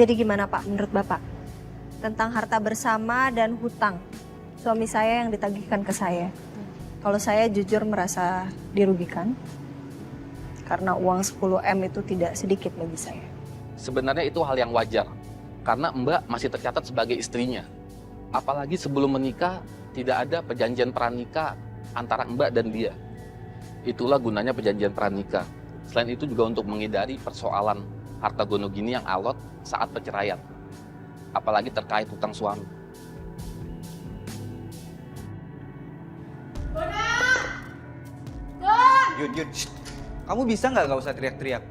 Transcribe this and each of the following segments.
Jadi gimana Pak menurut Bapak? Tentang harta bersama dan hutang suami saya yang ditagihkan ke saya. Kalau saya jujur merasa dirugikan karena uang 10M itu tidak sedikit bagi saya. Sebenarnya itu hal yang wajar, karena Mbak masih tercatat sebagai istrinya. Apalagi sebelum menikah, tidak ada perjanjian pranikah antara Mbak dan dia. Itulah gunanya perjanjian pranikah. Selain itu juga untuk menghindari persoalan harta gono gini yang alot saat perceraian. Apalagi terkait hutang suami. Yun, shh. Kamu bisa nggak usah teriak-teriak?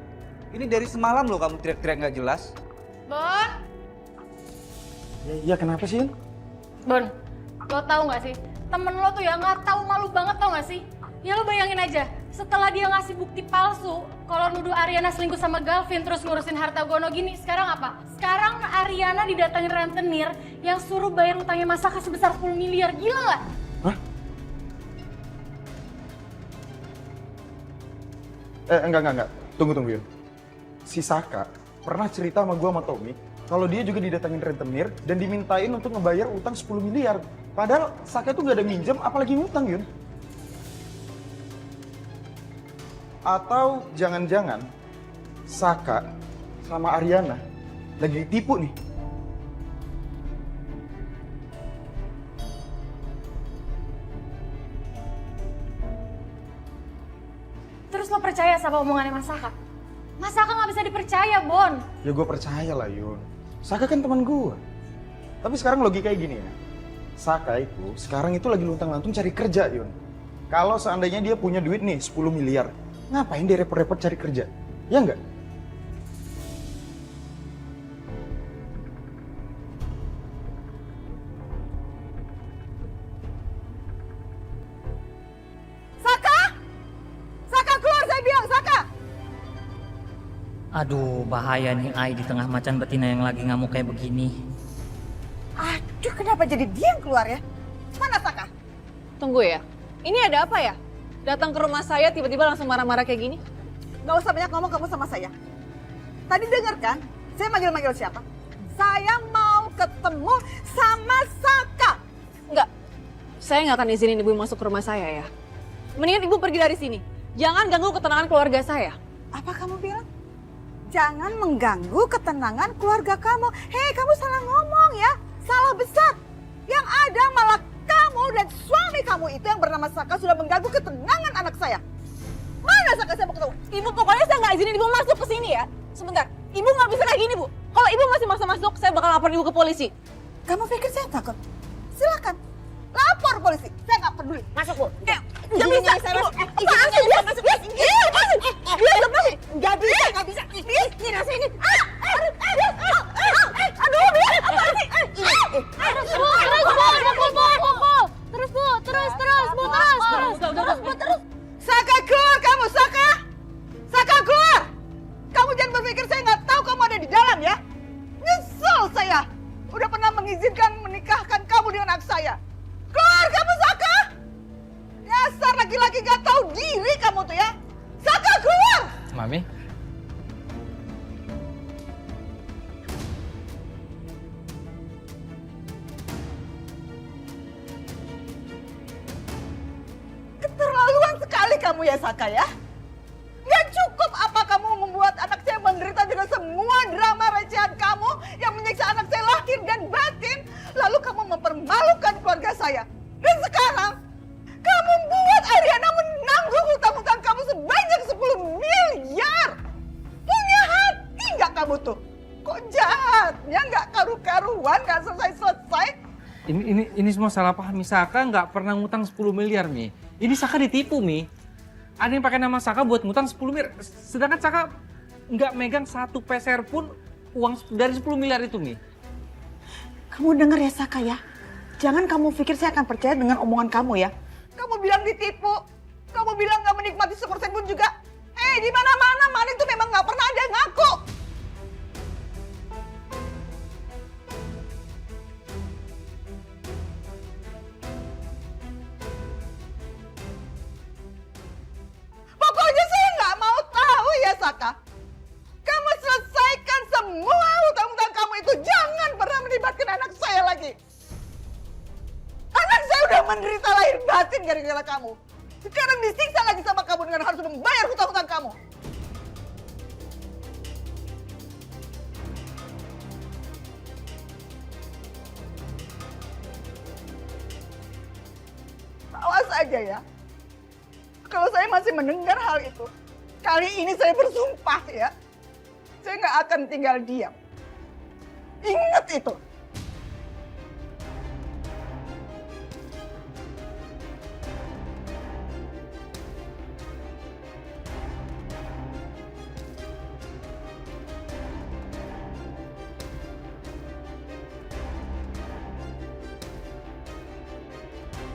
Ini dari semalam loh kamu teriak-teriak nggak jelas. Bon, Iya kenapa sih? Bon, lo tau gak sih? Temen lo tuh ya nggak tahu malu banget tau gak sih? Ya lo bayangin aja, setelah dia ngasih bukti palsu kalau nuduh Ariana selingkuh sama Galvin terus ngurusin harta gono gini, sekarang apa? Sekarang Ariana didatangin rentenir yang suruh bayar utangnya Masaka sebesar 10 miliar. Gila nggak? Hah? Enggak. Tunggu Yun. Si Saka pernah cerita sama gua sama Tommy kalau dia juga didatangin rentenir dan dimintain untuk ngebayar utang 10 miliar. Padahal Saka itu gak ada minjem, apalagi ngutang, Yun. Atau jangan-jangan Saka sama Ariana lagi ditipu nih. Terus lo percaya sama omongannya Masaka? Masaka nggak bisa dipercaya, Bon. Ya gue percaya lah, Yun. Saka kan teman gue. Tapi sekarang logikanya gini ya. Saka itu sekarang itu lagi luntang-lantung cari kerja, Yun. Kalau seandainya dia punya duit nih 10 miliar, ngapain dia repot-repot cari kerja? Ya enggak? Saka keluar, saya bilang, Saka! Aduh, bahaya nih Ai di tengah macan betina yang lagi ngamuk kayak begini. Aduh, kenapa jadi dia yang keluar ya? Mana Saka? Tunggu ya, ini ada apa ya? Datang ke rumah saya tiba-tiba langsung marah-marah kayak gini? Gak usah banyak ngomong kamu sama saya. Tadi dengar kan, saya manggil-manggil siapa? Saya mau ketemu sama Saka. Enggak, saya nggak akan izinin ibu masuk ke rumah saya ya. Mendingan ibu pergi dari sini. Jangan ganggu ketenangan keluarga saya. Apa kamu bilang? Jangan mengganggu ketenangan keluarga kamu. Hei, kamu salah ngomong ya. Salah besar. Yang ada malah kamu dan suami kamu itu yang bernama Saka sudah mengganggu ketenangan anak saya. Mana Saka, saya mau ketemu? Ibu, pokoknya saya nggak izinin ibu masuk ke sini ya. Sebentar, ibu nggak bisa kayak gini bu. Kalau ibu masih maksa masuk, saya bakal lapor ibu ke polisi. Kamu pikir saya takut? Silakan. Lapor polisi. Saya nggak peduli. Masuk, Bu. Nggak bisa. Ibu. Apaan sih? Bisa masuk. Nggak bisa. Nggak bisa. Ini rasain ini. Aduh, bisa. Apaan sih? Terus Bu, terus. Saka, keluar kamu, Saka. Saka, keluar. Kamu jangan berpikir saya nggak tahu kamu ada di dalam ya. Nyesel saya. Udah pernah mengizinkan menikahkan kamu dengan anak saya. Keluar kamu, Saka. Dasar laki-laki gak tahu diri kamu tuh ya. Saka, keluar. Mami? Keterlaluan sekali kamu ya, Saka ya. Gak cukup apa kamu membuat anak saya menderita dengan semua drama recehan kamu yang menyiksa anak saya lahir dan batin. Lalu kamu mempermalukan keluarga saya. Dan sekarang kamu buat Ariana menanggung hutang-hutang kamu sebanyak 10 miliar. Punya hati gak kamu tuh? Kok jahatnya gak karu-karuan, gak selesai-selesai? Ini semua salah paham. Saka nggak pernah ngutang 10 miliar, Mi. Ini Saka ditipu, Mi. Ada yang pakai nama Saka buat ngutang 10 miliar. Sedangkan Saka nggak megang satu peser pun uang dari 10 miliar itu, Mi. Kamu dengar ya, Saka ya? Jangan kamu pikir saya akan percaya dengan omongan kamu ya. Kamu bilang ditipu. Kamu bilang gak menikmati sepersen pun juga. Di mana-mana maling tuh memang gak pernah ada yang ngaku. Pokoknya saya gak mau tahu ya, Saka. Kamu selesaikan semua hutang-hutang kamu menderita lahir batin gara-gara kamu. Sekarang disiksa lagi sama kamu dengan harus membayar hutang-hutang kamu. Awas aja ya. Kalau saya masih mendengar hal itu, kali ini saya bersumpah ya, saya nggak akan tinggal diam. Ingat itu.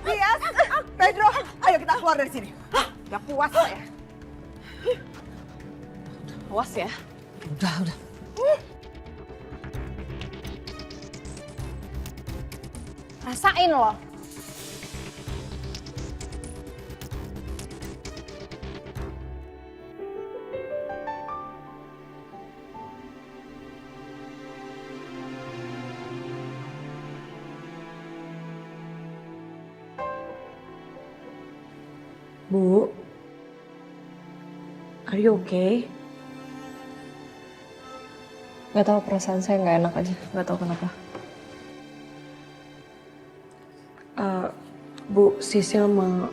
Bias, Pedro, ayo kita keluar dari sini. Udah puas saya. Awas ya. Udah. Rasain loh. Bu, are you okay? Gak tahu, perasaan saya nggak enak aja, nggak tahu kenapa. Bu, Sisil mau...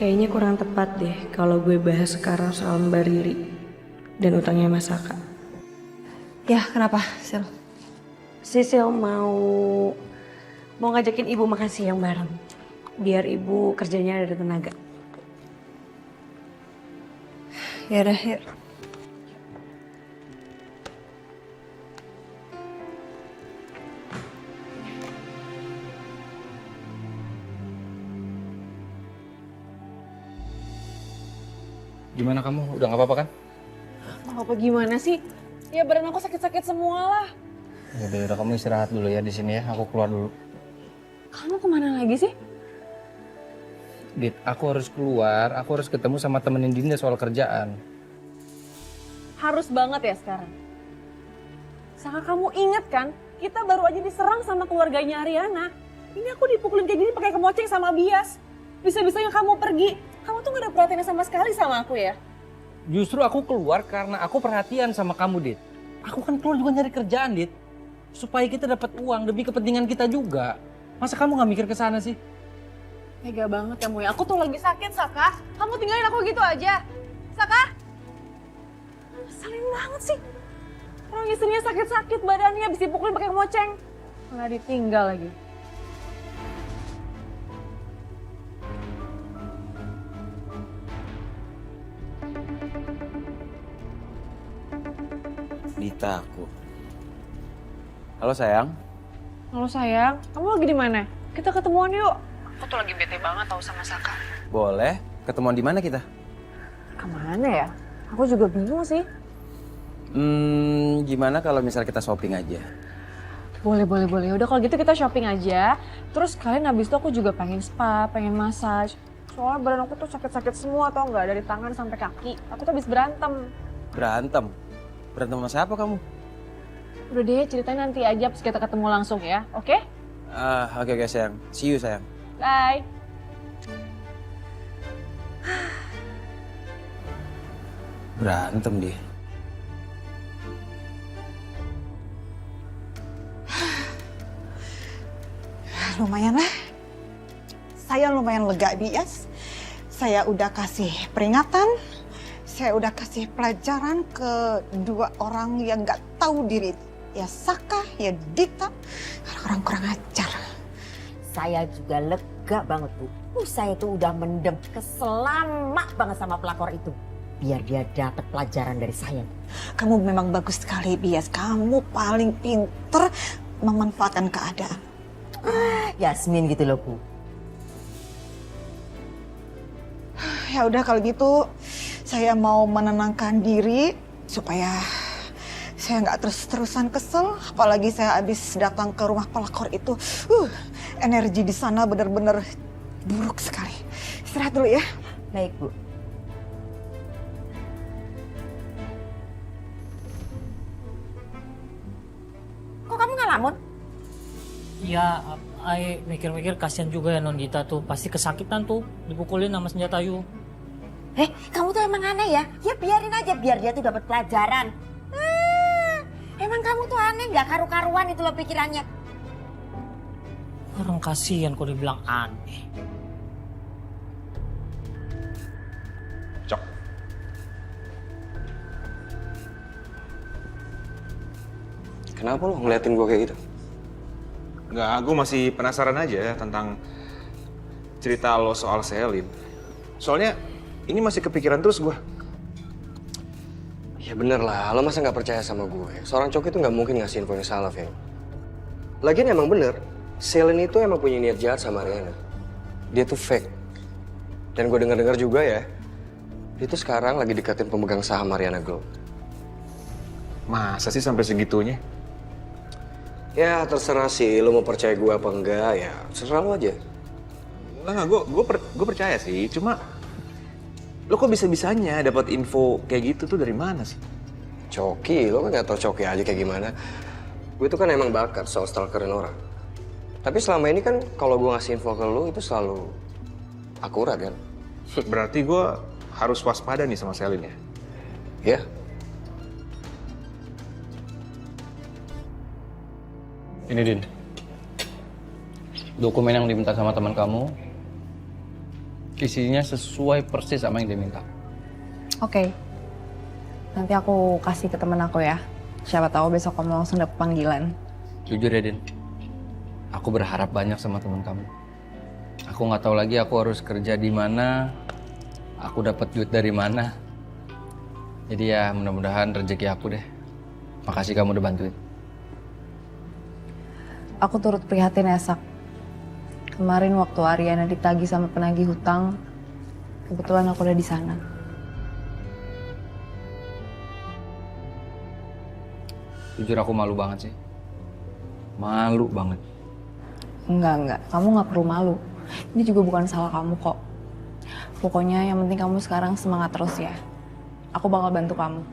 Kayaknya kurang tepat deh kalau gue bahas sekarang soal Mbak Riri dan utangnya Mas Saka. Ya, kenapa, Sil? Sisil mau ngajakin ibu makan siang bareng. Biar ibu kerjanya ada tenaga. Ya udah, yuk. Gimana kamu? Udah nggak apa-apa kan? Apa gimana sih? Ya badan aku sakit-sakit semua lah. Udah kamu istirahat dulu ya di sini ya. Aku keluar dulu. Kamu kemana lagi sih? Dit, aku harus keluar. Aku harus ketemu sama temenin Dinda soal kerjaan. Harus banget ya sekarang. Saka, kamu inget kan? Kita baru aja diserang sama keluarganya Ariana. Ini aku dipukulin kayak gini pakai kemoceng sama bias. Bisa-bisanya kamu pergi. Kamu tuh gak ada perhatian sama sekali sama aku ya? Justru aku keluar karena aku perhatian sama kamu, Dit. Aku kan keluar juga nyari kerjaan, Dit. Supaya kita dapat uang demi kepentingan kita juga. Masa kamu gak mikir ke sana sih? Tega banget kamu ya. Aku tuh lagi sakit, Saka. Kamu tinggalin aku gitu aja. Saka? Ngeselin banget sih. Orang istrinya sakit-sakit badannya, habis dipukulin pakai kemoceng. Malah ditinggal lagi. Dita aku. Halo sayang. Halo sayang, kamu lagi di mana? Kita ketemuan yuk. Aku tuh lagi bete banget tau sama Saka. Boleh. Ketemuan di mana kita? Kemana ya? Aku juga bingung sih. Gimana kalau misal kita shopping aja? Boleh. Udah kalau gitu kita shopping aja. Terus kalian habis itu aku juga pengen spa, pengen massage. Soalnya badan aku tuh sakit-sakit semua tau nggak, dari tangan sampai kaki. Aku tuh habis berantem. Berantem? Berantem sama siapa kamu? Udah deh, ceritanya nanti aja pas kita ketemu langsung ya, oke? Oke sayang. See you sayang. Bye. Berantem dia. Lumayan lah. Saya lumayan lega, Bias. Saya udah kasih peringatan. Saya udah kasih pelajaran ke dua orang yang gak tahu diri. Ya Saka, ya Dita. Orang kurang ajar. Saya juga lega banget, Bu. Saya tuh udah mendem keselamat banget sama pelakor itu. Biar dia dapat pelajaran dari saya. Kamu memang bagus sekali, Bias. Kamu paling pinter memanfaatkan keadaan. Yasmin gitu loh, Bu. Ya udah kalau gitu, saya mau menenangkan diri supaya saya nggak terus-terusan kesel. Apalagi saya habis datang ke rumah pelakor itu. Energi di sana benar-benar buruk sekali. Istirahat dulu ya. Baik, Bu. Kok kamu nggak lamun? Ya, Ai mikir-mikir kasihan juga ya non Gita tuh. Pasti kesakitan tuh dipukulin sama senjata Ayu. Kamu tuh emang aneh ya? Ya biarin aja biar dia tuh dapat pelajaran. Emang kamu tuh aneh, nggak karu-karuan itu loh pikirannya. Orang kasihan kok dibilang aneh. Cok. Kenapa lo ngeliatin gue kayak gitu? Nggak, gue masih penasaran aja tentang cerita lo soal Selin. Soalnya ini masih kepikiran terus gue. Ya bener lah, lo masa nggak percaya sama gue? Seorang cowok itu nggak mungkin ngasih info yang salah, Veng. Lagian emang bener, Selin itu emang punya niat jahat sama Ariana. Dia tuh fake. Dan gue dengar-dengar juga ya, dia tuh sekarang lagi deketin pemegang saham Ariana Glow. Masa sih sampai segitunya? Ya terserah sih, lo mau percaya gue apa enggak ya, terserah lo aja. Enggak, gue percaya sih, cuma lo kok bisa-bisanya dapat info kayak gitu tuh dari mana sih? Coki, lo kan nggak tau Coki aja kayak gimana. Gue tuh kan emang bakat soal stalkerin orang. Tapi selama ini kan kalau gue ngasih info ke lo itu selalu akurat kan? Berarti gue harus waspada nih sama Selin ya? Ya. Ini Din, dokumen yang diminta sama teman kamu, isinya sesuai persis sama yang diminta. Oke. Nanti aku kasih ke temen aku ya. Siapa tahu besok kamu langsung dapet panggilan. Jujur ya Din, aku berharap banyak sama teman kamu. Aku nggak tahu lagi aku harus kerja di mana, aku dapat duit dari mana. Jadi ya mudah-mudahan rezeki aku deh. Makasih kamu udah bantuin. Aku turut prihatin ya, Sak. Kemarin waktu Ariana ditagih sama penagih hutang, kebetulan aku udah di sana. Jujur aku malu banget sih. Malu banget. Enggak. Kamu nggak perlu malu. Ini juga bukan salah kamu kok. Pokoknya yang penting kamu sekarang semangat terus ya. Aku bakal bantu kamu.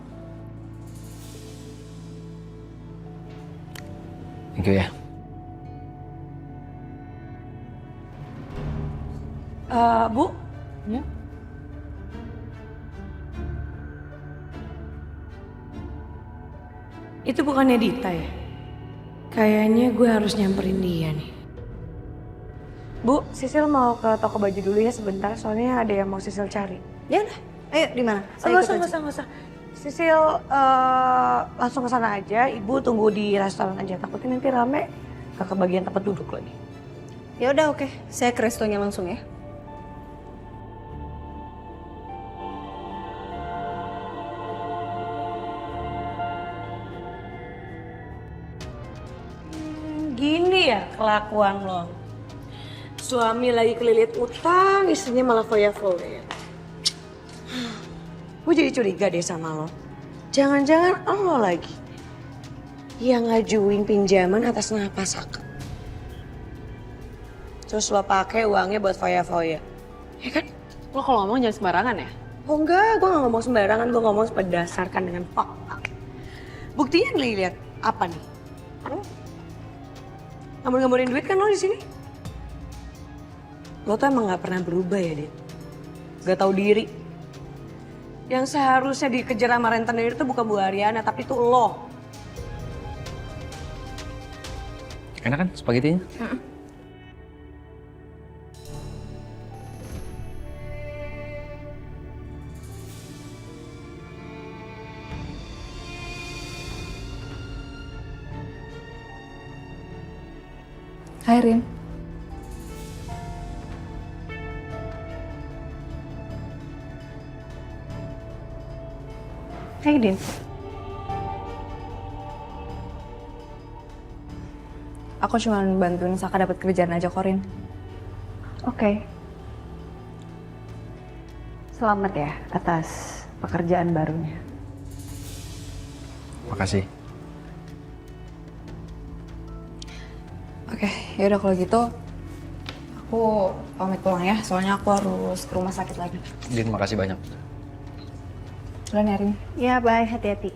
Thank you ya. Bu? Ya? Itu bukannya Dita ya? Kayaknya gue harus nyamperin dia nih. Bu, Sisil mau ke toko baju dulu ya sebentar, soalnya ada yang mau Sisil cari. Ya udah, ayo di mana? Nggak usah. Sisil langsung ke sana aja, Ibu tunggu di restoran aja. Takutnya nanti rame, gak kebagian tempat duduk lagi. Ya udah oke, saya ke restonya langsung ya. Gini ya kelakuan lo. Suami lagi kelilit utang, istrinya malah foya-foya. Gue jadi curiga deh sama lo. Jangan-jangan lo lagi yang ngajuin pinjaman atas nama Saka. Terus lo pakai uangnya buat foya-foya. Ya kan? Lo kalau ngomong jangan sembarangan ya? Oh enggak, gue gak ngomong sembarangan, gue ngomong berdasarkan dengan fakta. Buktinya nih, lihat apa nih? Ngambur-ngamburin duit kan lo di sini? Lo tuh emang gak pernah berubah ya, Dit? Gak tahu diri. Yang seharusnya dikejar sama rentenir itu bukan Bu Ariana, tapi itu lo. Enak kan spagettinya? Hai, Rin. Hai, Din. Aku cuma bantuin Saka dapat kerjaan aja, Korin. Oke. Selamat ya atas pekerjaan barunya. Makasih. Oke, yaudah kalau gitu aku pamit pulang ya, soalnya aku harus ke rumah sakit lagi. Din, makasih banyak. Duluan ya, Rin. Ya, bye, hati-hati.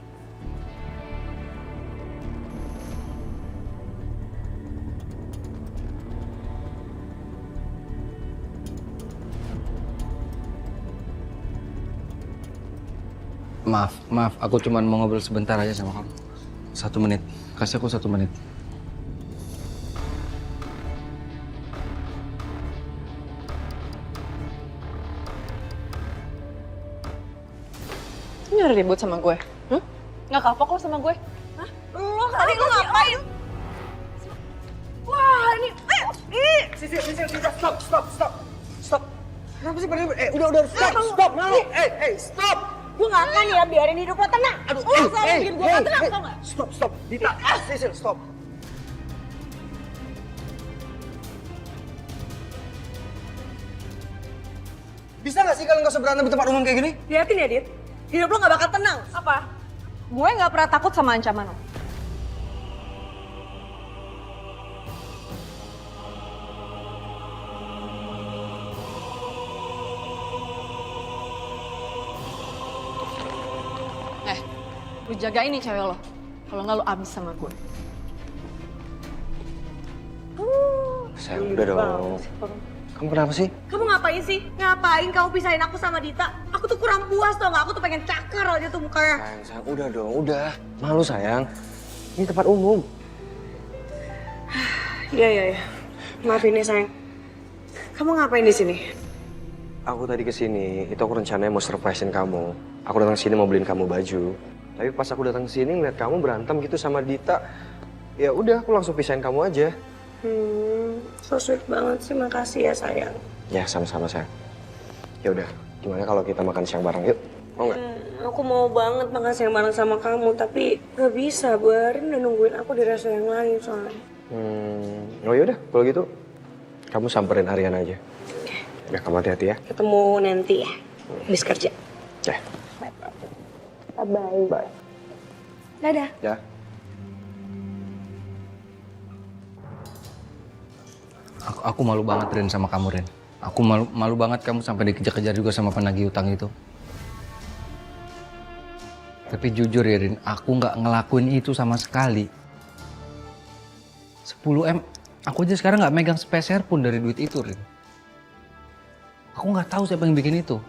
Maaf, aku cuma mau ngobrol sebentar aja sama kamu. 1 menit, kasih aku 1 menit. Ini udah ribut sama gue? Nggak kapok lo sama gue? Hah? Lo kali lo ngapain? Wah, ini... Sisil, stop. Kenapa sih pada udah, stop, malu. Stop. Gue nggak akan ya biarin hidup lo tenang. Aduh, Lo selalu bikin gue nggak tenang, tau nggak? Stop. Dita, Sisil, stop. Bisa nggak sih kalian nggak usah berantem di tempat umum kayak gini? Liatin ya, Dit. Hidup lo nggak bakal tenang. Apa? Gue nggak pernah takut sama ancaman lo. Lu jagain nih cewek lo. Kalau nggak lo abis sama gue. Sayang, udah dong. Kamu kenapa sih? Kamu ngapain sih? Ngapain kamu pisahin aku sama Dita? Aku tuh kurang puas tau nggak? Aku tuh pengen cakar aja tuh mukanya. Sayang, udah dong, udah. Malu sayang. Ini tempat umum. Iya. Maafin ya sayang. Kamu ngapain di sini? Aku tadi kesini, itu aku rencananya mau surprisein kamu. Aku datang sini mau beliin kamu baju. Tapi pas aku datang sini ngeliat kamu berantem gitu sama Dita, ya udah aku langsung pisahin kamu aja. So sweet banget sih, makasih ya sayang. Ya sama-sama sayang. Ya udah, gimana kalau kita makan siang bareng yuk? Mau nggak? Aku mau banget makan siang bareng sama kamu, tapi gak bisa. Bu Arin udah nungguin aku di resto yang lain soalnya. Oh yaudah, kalau gitu kamu samperin Ariana aja. Ya kamu hati-hati ya. Ketemu nanti ya, habis kerja. Ya. Bye-bye. Bye. Dadah. Ya. Aku malu banget Ren sama kamu Ren. Aku malu banget kamu sampai dikejar-kejar juga sama penagih utang itu. Tapi jujur ya Rin, aku nggak ngelakuin itu sama sekali. 10 M, aku aja sekarang nggak megang sepeser pun dari duit itu Rin. Aku nggak tahu siapa yang bikin itu.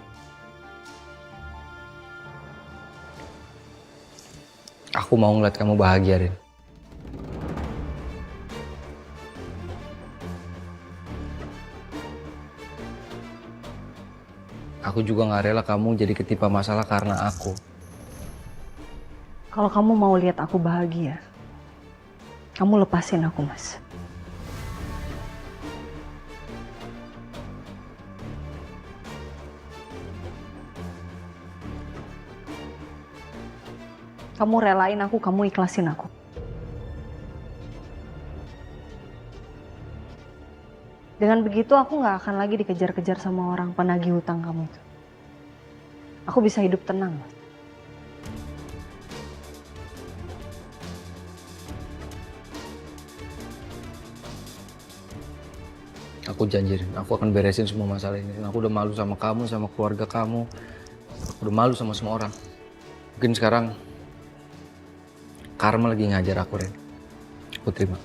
Aku mau ngeliat kamu bahagia Rin. Aku juga nggak rela kamu jadi ketimpa masalah karena aku. Kalau kamu mau lihat aku bahagia, kamu lepasin aku, Mas. Kamu relain aku, kamu ikhlasin aku. Dengan begitu aku nggak akan lagi dikejar-kejar sama orang penagih hutang kamu itu. Aku bisa hidup tenang. Aku janjiin, aku akan beresin semua masalah ini. Aku udah malu sama kamu, sama keluarga kamu. Aku udah malu sama semua orang. Mungkin sekarang karma lagi ngajar aku, Ren. Aku terima.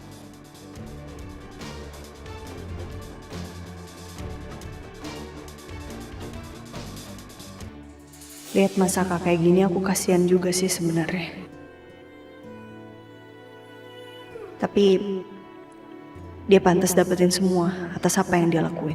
Lihat Mas Saka kayak gini aku kasihan juga sih sebenarnya. Tapi dia pantas dapetin semua atas apa yang dia lakuin.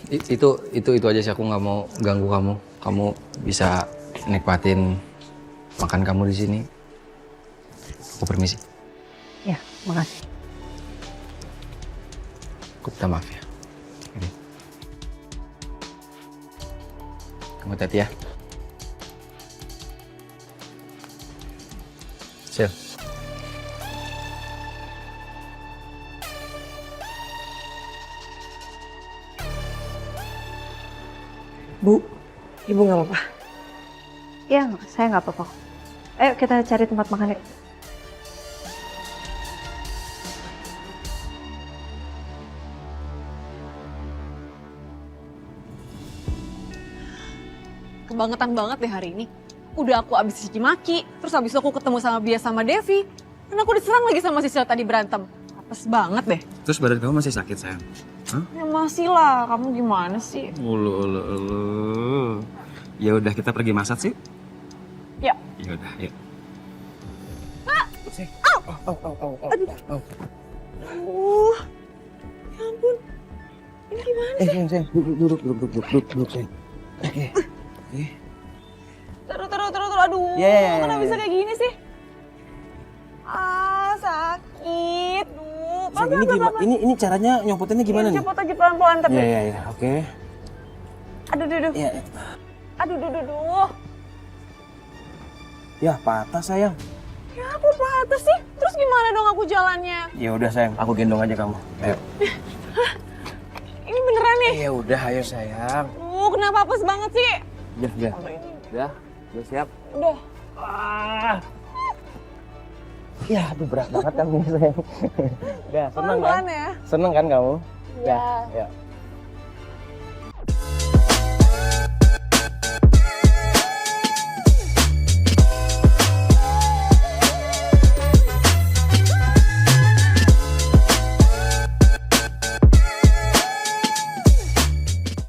Itu aja sih, aku nggak mau ganggu kamu. Kamu bisa nikmatin makan kamu di sini. Aku permisi. Ya, makasih. Aku minta maaf ya. Ini. Kamu hati-hati ya. Sil. Bu, Ibu nggak apa-apa? Ya, saya nggak apa-apa. Ayo kita cari tempat makan yuk. Kebangetan banget deh hari ini. Udah aku abis cuci maki, terus abis itu aku ketemu sama Bia sama Devi. Dan aku diserang lagi sama Sisil tadi berantem. Apes banget deh. Terus badan kamu masih sakit sayang? Ya masih lah, kamu gimana sih? Ulu. Ya udah kita pergi masak sih. Ya. Ya udah, yuk. Aduh. Ya ampun. Ini gimana sih? Sayang, duduk, sayang. Oke. Terus. Aduh, Ya. kenapa bisa kayak gini sih? Ah, sakit. Duh, Sayang, ini caranya nyopotinnya gimana nih? Cepet aja pelan-pelan tapi. Ya, oke. Aduh. Ya. Aduh. Ya, patah sayang. Ya aku patah sih. Terus gimana dong aku jalannya? Ya udah sayang, aku gendong aja kamu. Ayo. Ini beneran nih? Ya udah, ayo sayang. Kenapa apes banget sih? Udah siap. Udah. Ya, aduh berat banget kan ini sayang. Udah, seneng kan? Pelan-pelan ya. Seneng kan kamu? Iya. Ya.